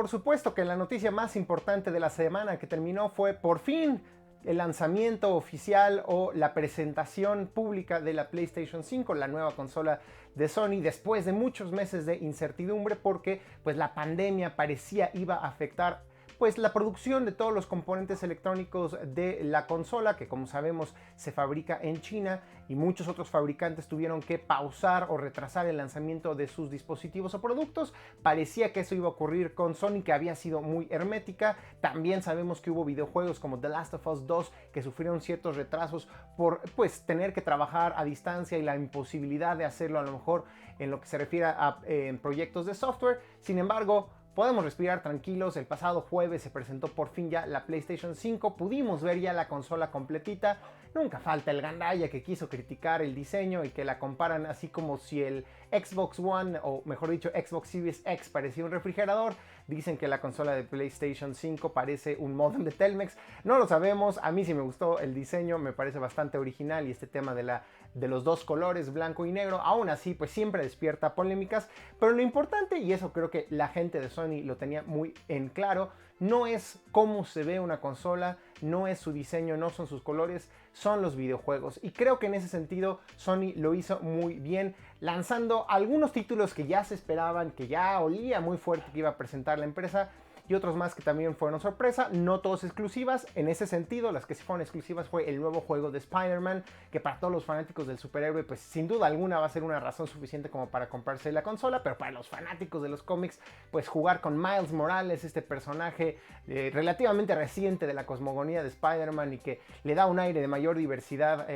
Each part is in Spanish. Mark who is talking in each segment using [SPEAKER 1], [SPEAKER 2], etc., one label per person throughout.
[SPEAKER 1] por supuesto que la noticia más importante de la semana que terminó fue por fin el lanzamiento oficial o la presentación pública de la PlayStation 5, la nueva consola de Sony, después de muchos meses de incertidumbre porque pues la pandemia parecía iba a afectar pues la producción de todos los componentes electrónicos de la consola, que como sabemos se fabrica en China, y muchos otros fabricantes tuvieron que pausar o retrasar el lanzamiento de sus dispositivos o productos. Parecía que eso iba a ocurrir con Sony, que había sido muy hermética. También sabemos que hubo videojuegos como The Last of Us 2 que sufrieron ciertos retrasos por pues tener que trabajar a distancia y la imposibilidad de hacerlo a lo mejor en lo que se refiere a proyectos de software. Sin embargo, podemos respirar tranquilos. El pasado jueves se presentó por fin ya la PlayStation 5. Pudimos ver ya la consola completita. Nunca falta el gandalla que quiso criticar el diseño y que la comparan así como si el Xbox One, o mejor dicho Xbox Series X, parecía un refrigerador. Dicen que la consola de PlayStation 5 parece un modem de Telmex. No lo sabemos. A mí sí me gustó el diseño, me parece bastante original, y este tema de los dos colores, blanco y negro, aún así pues siempre despierta polémicas. Pero lo importante, y eso creo que la gente de Sony lo tenía muy en claro, no es cómo se ve una consola, no es su diseño, no son sus colores, son los videojuegos. Y creo que en ese sentido Sony lo hizo muy bien, lanzando algunos títulos que ya se esperaban, que ya olía muy fuerte que iba a presentar la empresa, y otros más que también fueron sorpresa, no todos exclusivas. En ese sentido, las que sí fueron exclusivas fue el nuevo juego de Spider-Man, que para todos los fanáticos del superhéroe, pues sin duda alguna va a ser una razón suficiente como para comprarse la consola, pero para los fanáticos de los cómics, pues jugar con Miles Morales, este personaje relativamente reciente de la cosmogonía de Spider-Man y que le da un aire de mayor diversidad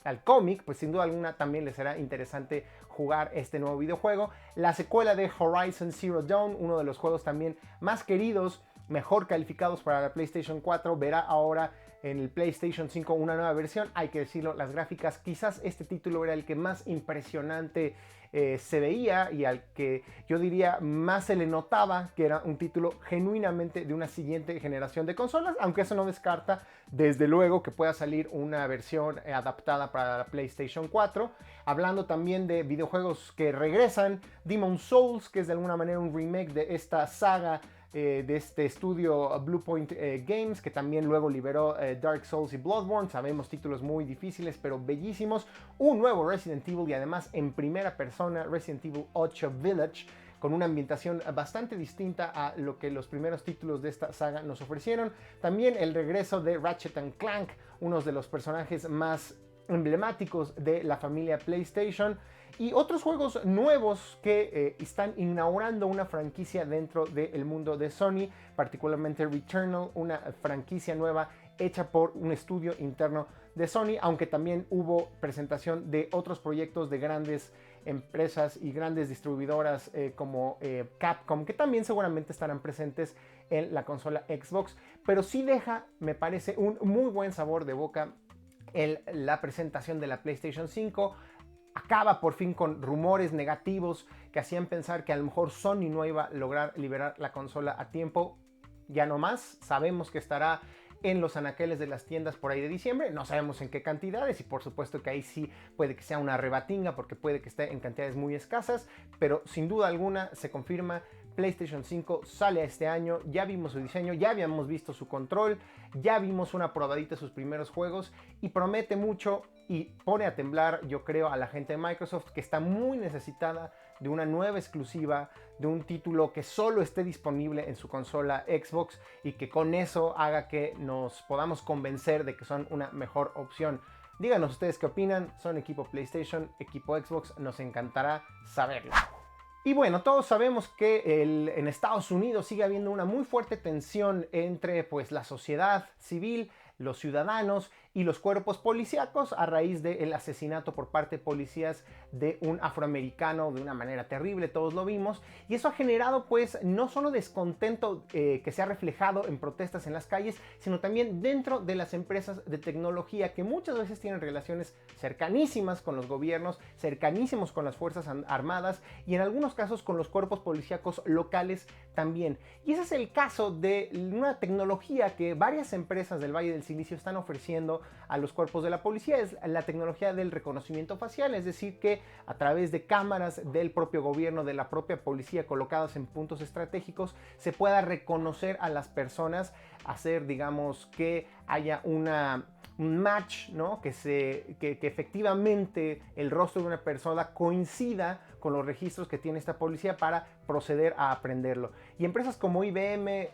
[SPEAKER 1] al cómic, pues sin duda alguna también les será interesante jugar este nuevo videojuego. La secuela de Horizon Zero Dawn, uno de los juegos también más queridos, mejor calificados para la PlayStation 4, verá ahora en el PlayStation 5 una nueva versión. Hay que decirlo, las gráficas, quizás este título era el que más impresionante se veía y al que yo diría más se le notaba que era un título genuinamente de una siguiente generación de consolas, aunque eso no descarta desde luego que pueda salir una versión adaptada para la PlayStation 4. Hablando también de videojuegos que regresan, Demon's Souls, que es de alguna manera un remake de esta saga de este estudio Bluepoint Games, que también luego liberó Dark Souls y Bloodborne. Sabemos, títulos muy difíciles pero bellísimos. Un nuevo Resident Evil, y además en primera persona, Resident Evil 8 Village, con una ambientación bastante distinta a lo que los primeros títulos de esta saga nos ofrecieron. También el regreso de Ratchet & Clank, uno de los personajes más emblemáticos de la familia PlayStation, y otros juegos nuevos que están inaugurando una franquicia dentro del mundo de Sony, particularmente Returnal, una franquicia nueva hecha por un estudio interno de Sony, aunque también hubo presentación de otros proyectos de grandes empresas y grandes distribuidoras como Capcom, que también seguramente estarán presentes en la consola Xbox. Pero sí deja, me parece, un muy buen sabor de boca la presentación de la PlayStation 5. Acaba por fin con rumores negativos que hacían pensar que a lo mejor Sony no iba a lograr liberar la consola a tiempo. Ya no más, sabemos que estará en los anaqueles de las tiendas por ahí de diciembre, no sabemos en qué cantidades, y por supuesto que ahí sí puede que sea una rebatinga porque puede que esté en cantidades muy escasas, pero sin duda alguna se confirma, PlayStation 5 sale este año. Ya vimos su diseño, ya habíamos visto su control, ya vimos una probadita de sus primeros juegos y promete mucho y pone a temblar, yo creo, a la gente de Microsoft, que está muy necesitada de una nueva exclusiva, de un título que solo esté disponible en su consola Xbox y que con eso haga que nos podamos convencer de que son una mejor opción. Díganos ustedes qué opinan, son equipo PlayStation, equipo Xbox, nos encantará saberlo. Y bueno, todos sabemos que en Estados Unidos sigue habiendo una muy fuerte tensión entre pues, la sociedad civil, los ciudadanos y los cuerpos policíacos a raíz del asesinato por parte de policías de un afroamericano de una manera terrible, todos lo vimos, y eso ha generado pues no solo descontento que se ha reflejado en protestas en las calles, sino también dentro de las empresas de tecnología que muchas veces tienen relaciones cercanísimas con los gobiernos, cercanísimos con las fuerzas armadas y en algunos casos con los cuerpos policíacos locales también. Y ese es el caso de una tecnología que varias empresas del Valle del Silicio están ofreciendo a los cuerpos de la policía es la tecnología del reconocimiento facial, es decir, que a través de cámaras del propio gobierno, de la propia policía colocadas en puntos estratégicos, se pueda reconocer a las personas, hacer, digamos, que haya un match, ¿no? Que efectivamente el rostro de una persona coincida con los registros que tiene esta policía para proceder a aprenderlo. Y empresas como IBM,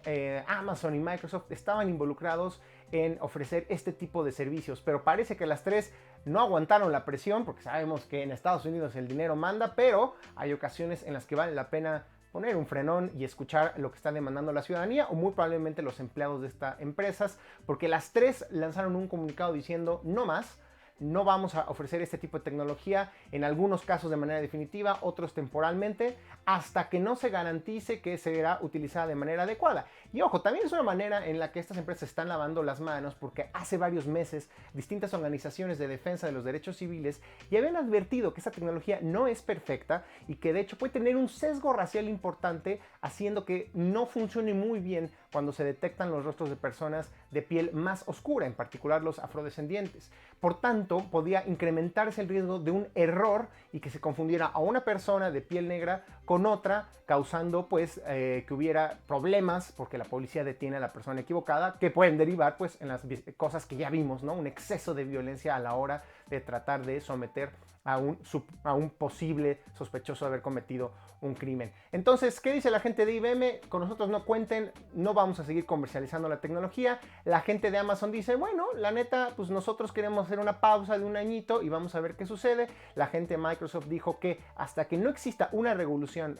[SPEAKER 1] Amazon y Microsoft estaban involucrados en ofrecer este tipo de servicios, pero parece que las tres no aguantaron la presión, porque sabemos que en Estados Unidos el dinero manda, pero hay ocasiones en las que vale la pena poner un frenón y escuchar lo que está demandando la ciudadanía o muy probablemente los empleados de estas empresas, porque las tres lanzaron un comunicado diciendo no más. No vamos a ofrecer este tipo de tecnología, en algunos casos de manera definitiva, otros temporalmente, hasta que no se garantice que será utilizada de manera adecuada. Y ojo, también es una manera en la que estas empresas están lavando las manos, porque hace varios meses distintas organizaciones de defensa de los derechos civiles ya habían advertido que esta tecnología no es perfecta y que de hecho puede tener un sesgo racial importante, haciendo que no funcione muy bien cuando se detectan los rostros de personas de piel más oscura, en particular los afrodescendientes. Por tanto, podía incrementarse el riesgo de un error y que se confundiera a una persona de piel negra con otra, causando pues que hubiera problemas porque la policía detiene a la persona equivocada, que pueden derivar pues en las cosas que ya vimos, ¿no? Un exceso de violencia a la hora de tratar de someter a un posible sospechoso de haber cometido un crimen. Entonces, ¿qué dice la gente de IBM? Con nosotros no cuenten, no vamos a seguir comercializando la tecnología. La gente de Amazon dice, bueno, la neta, pues nosotros queremos hacer una pausa de un añito y vamos a ver qué sucede. La gente de Microsoft dijo que hasta que no exista una regulación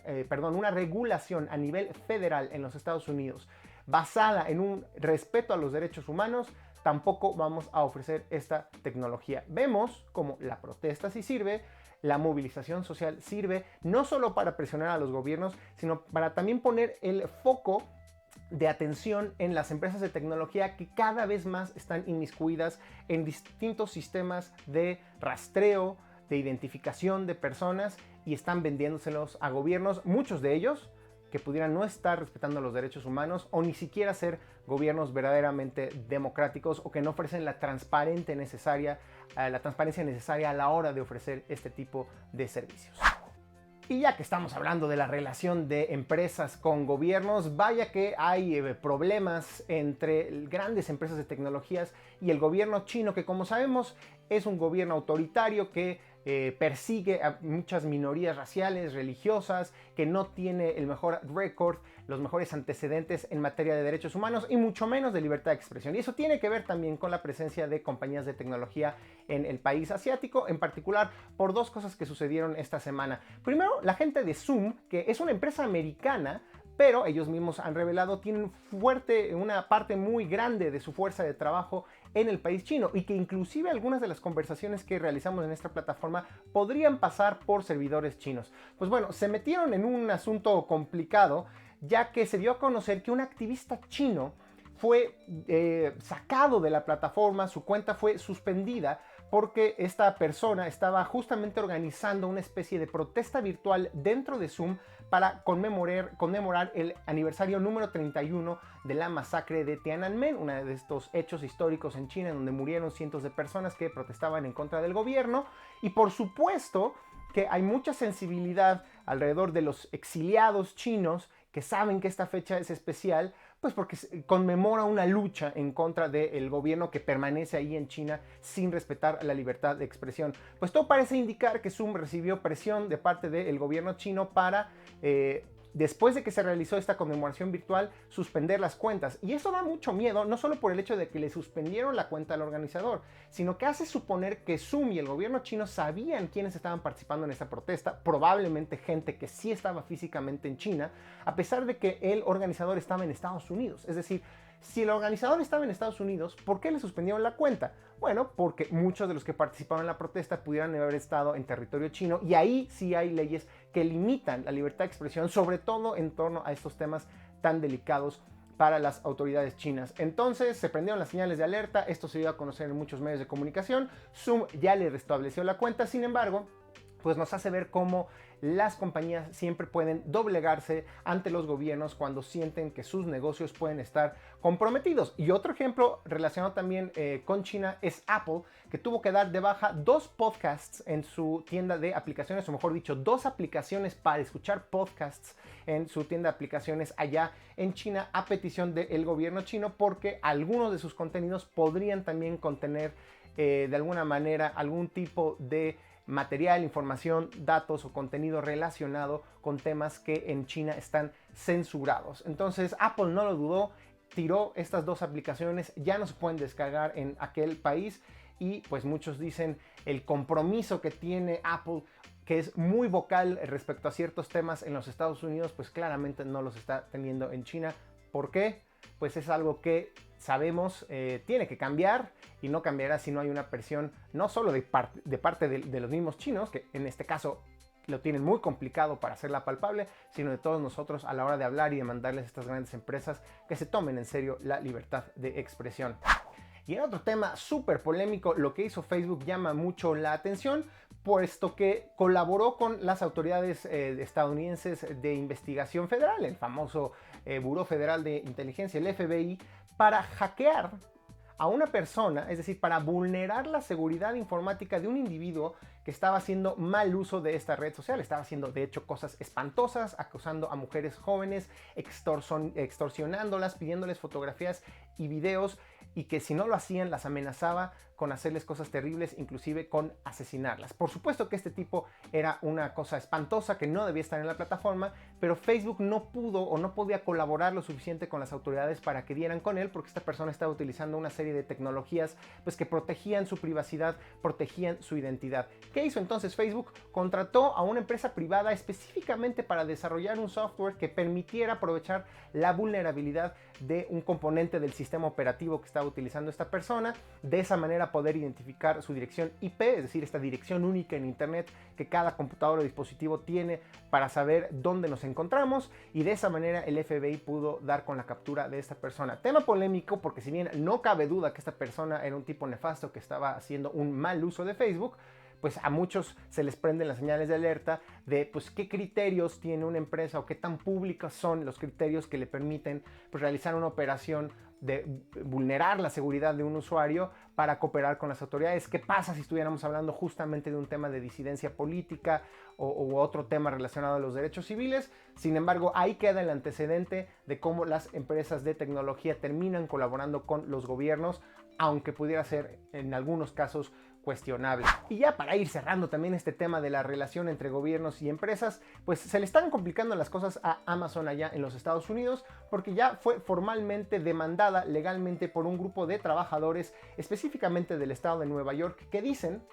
[SPEAKER 1] a nivel federal en los Estados Unidos basada en un respeto a los derechos humanos, tampoco vamos a ofrecer esta tecnología. Vemos como la protesta sí sirve, la movilización social sirve, no solo para presionar a los gobiernos, sino para también poner el foco de atención en las empresas de tecnología que cada vez más están inmiscuidas en distintos sistemas de rastreo, de identificación de personas y están vendiéndoselos a gobiernos, muchos de ellos que pudieran no estar respetando los derechos humanos o ni siquiera ser gobiernos verdaderamente democráticos o que no ofrecen la transparencia necesaria a la hora de ofrecer este tipo de servicios. Y ya que estamos hablando de la relación de empresas con gobiernos, vaya que hay problemas entre grandes empresas de tecnologías y el gobierno chino, que como sabemos es un gobierno autoritario que persigue a muchas minorías raciales, religiosas, que no tiene el mejor récord, los mejores antecedentes en materia de derechos humanos y mucho menos de libertad de expresión. Y eso tiene que ver también con la presencia de compañías de tecnología en el país asiático, en particular por dos cosas que sucedieron esta semana. Primero, la gente de Zoom, que es una empresa americana, pero ellos mismos han revelado tienen una parte muy grande de su fuerza de trabajo en el país chino y que inclusive algunas de las conversaciones que realizamos en esta plataforma podrían pasar por servidores chinos. Pues bueno, se metieron en un asunto complicado, ya que se dio a conocer que un activista chino fue sacado de la plataforma, su cuenta fue suspendida porque esta persona estaba justamente organizando una especie de protesta virtual dentro de Zoom para conmemorar el aniversario número 31 de la masacre de Tiananmen, uno de estos hechos históricos en China en donde murieron cientos de personas que protestaban en contra del gobierno. Y por supuesto que hay mucha sensibilidad alrededor de los exiliados chinos que saben que esta fecha es especial, pues porque conmemora una lucha en contra del gobierno que permanece ahí en China sin respetar la libertad de expresión. Pues todo parece indicar que Zoom recibió presión de parte del gobierno chino para, después de que se realizó esta conmemoración virtual, suspender las cuentas. Y eso da mucho miedo, no solo por el hecho de que le suspendieron la cuenta al organizador, sino que hace suponer que Zoom y el gobierno chino sabían quiénes estaban participando en esta protesta, probablemente gente que sí estaba físicamente en China, a pesar de que el organizador estaba en Estados Unidos. Es decir, si el organizador estaba en Estados Unidos, ¿por qué le suspendieron la cuenta? Bueno, porque muchos de los que participaron en la protesta pudieran haber estado en territorio chino y ahí sí hay leyes que limitan la libertad de expresión, sobre todo en torno a estos temas tan delicados para las autoridades chinas. Entonces se prendieron las señales de alerta, esto se dio a conocer en muchos medios de comunicación, Zoom ya le restableció la cuenta, sin embargo, pues nos hace ver cómo las compañías siempre pueden doblegarse ante los gobiernos cuando sienten que sus negocios pueden estar comprometidos. Y otro ejemplo relacionado también con China es Apple, que tuvo que dar de baja 2 podcasts en su tienda de aplicaciones, o mejor dicho, 2 aplicaciones para escuchar podcasts en su tienda de aplicaciones allá en China a petición del gobierno chino, porque algunos de sus contenidos podrían también contener de alguna manera algún tipo de material, información, datos o contenido relacionado con temas que en China están censurados. Entonces Apple no lo dudó, tiró estas 2 aplicaciones, ya no se pueden descargar en aquel país y pues muchos dicen el compromiso que tiene Apple, que es muy vocal respecto a ciertos temas en los Estados Unidos, pues claramente no los está teniendo en China. ¿Por qué? Pues es algo que sabemos tiene que cambiar y no cambiará si no hay una presión no solo de parte de los mismos chinos, que en este caso lo tienen muy complicado para hacerla palpable, sino de todos nosotros a la hora de hablar y de mandarles a estas grandes empresas que se tomen en serio la libertad de expresión. Y en otro tema súper polémico, lo que hizo Facebook llama mucho la atención, puesto que colaboró con las autoridades estadounidenses de investigación federal, el famoso Buró Federal de Inteligencia, el FBI, para hackear a una persona, es decir, para vulnerar la seguridad informática de un individuo que estaba haciendo mal uso de esta red social. Estaba haciendo de hecho cosas espantosas, acosando a mujeres jóvenes, extorsionándolas, pidiéndoles fotografías y videos, y que si no lo hacían las amenazaba con hacerles cosas terribles, inclusive con asesinarlas. Por supuesto que este tipo era una cosa espantosa que no debía estar en la plataforma, pero Facebook no pudo o no podía colaborar lo suficiente con las autoridades para que dieran con él, porque esta persona estaba utilizando una serie de tecnologías pues, que protegían su privacidad, protegían su identidad. ¿Qué hizo entonces Facebook? Contrató a una empresa privada específicamente para desarrollar un software que permitiera aprovechar la vulnerabilidad de un componente del sistema operativo que estaba utilizando esta persona, de esa manera poder identificar su dirección IP, es decir, esta dirección única en internet que cada computadora o dispositivo tiene para saber dónde nos encontramos, y de esa manera el FBI pudo dar con la captura de esta persona. Tema polémico porque si bien no cabe duda que esta persona era un tipo nefasto que estaba haciendo un mal uso de Facebook, pues a muchos se les prenden las señales de alerta de pues qué criterios tiene una empresa o qué tan públicos son los criterios que le permiten pues, realizar una operación de vulnerar la seguridad de un usuario para cooperar con las autoridades. ¿Qué pasa si estuviéramos hablando justamente de un tema de disidencia política o otro tema relacionado a los derechos civiles? Sin embargo, ahí queda el antecedente de cómo las empresas de tecnología terminan colaborando con los gobiernos, aunque pudiera ser en algunos casos cuestionable. Y ya para ir cerrando también este tema de la relación entre gobiernos y empresas, pues se le están complicando las cosas a Amazon allá en los Estados Unidos, porque ya fue formalmente demandada legalmente por un grupo de trabajadores, específicamente del estado de Nueva York, que dicen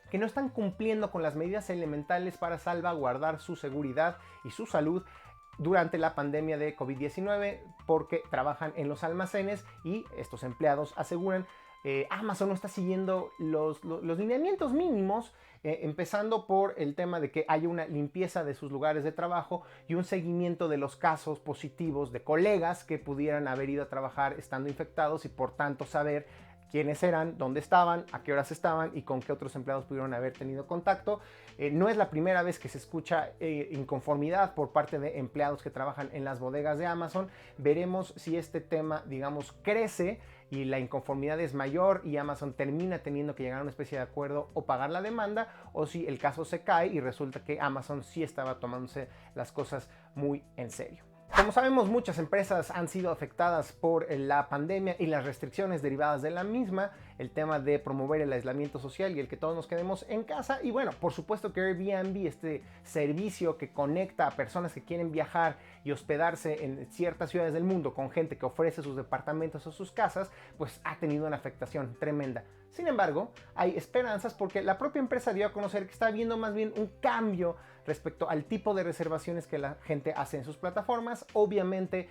[SPEAKER 1] que no están cumpliendo con las medidas elementales para salvaguardar su seguridad y su salud durante la pandemia de COVID-19, porque trabajan en los almacenes y estos empleados aseguran Amazon no está siguiendo los lineamientos mínimos, empezando por el tema de que haya una limpieza de sus lugares de trabajo y un seguimiento de los casos positivos de colegas que pudieran haber ido a trabajar estando infectados y por tanto saber quiénes eran, dónde estaban, a qué horas estaban y con qué otros empleados pudieron haber tenido contacto. No es la primera vez que se escucha inconformidad por parte de empleados que trabajan en las bodegas de Amazon. Veremos si este tema, digamos, crece y la inconformidad es mayor y Amazon termina teniendo que llegar a una especie de acuerdo o pagar la demanda, o si el caso se cae y resulta que Amazon sí estaba tomándose las cosas muy en serio. Como sabemos, muchas empresas han sido afectadas por la pandemia y las restricciones derivadas de la misma, el tema de promover el aislamiento social y el que todos nos quedemos en casa. Y bueno, por supuesto que Airbnb, este servicio que conecta a personas que quieren viajar y hospedarse en ciertas ciudades del mundo con gente que ofrece sus departamentos o sus casas, pues ha tenido una afectación tremenda. Sin embargo, hay esperanzas porque la propia empresa dio a conocer que está habiendo más bien un cambio respecto al tipo de reservaciones que la gente hace en sus plataformas. Obviamente,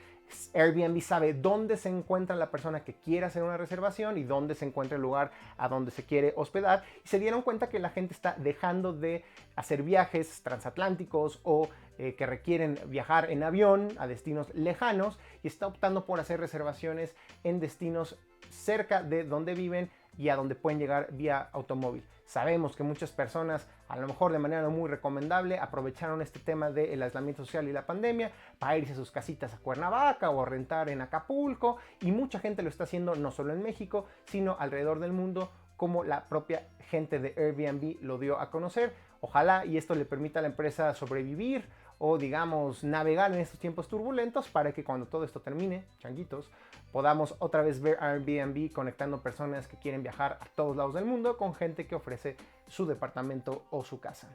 [SPEAKER 1] Airbnb sabe dónde se encuentra la persona que quiere hacer una reservación y dónde se encuentra el lugar a donde se quiere hospedar. Y se dieron cuenta que la gente está dejando de hacer viajes transatlánticos o que requieren viajar en avión a destinos lejanos y está optando por hacer reservaciones en destinos cerca de donde viven y a donde pueden llegar vía automóvil. Sabemos que muchas personas, a lo mejor de manera no muy recomendable, aprovecharon este tema del aislamiento social y la pandemia para irse a sus casitas a Cuernavaca o a rentar en Acapulco, y mucha gente lo está haciendo no solo en México, sino alrededor del mundo, como la propia gente de Airbnb lo dio a conocer. Ojalá y esto le permita a la empresa sobrevivir o, digamos, navegar en estos tiempos turbulentos para que cuando todo esto termine, changuitos, podamos otra vez ver Airbnb conectando personas que quieren viajar a todos lados del mundo con gente que ofrece su departamento o su casa.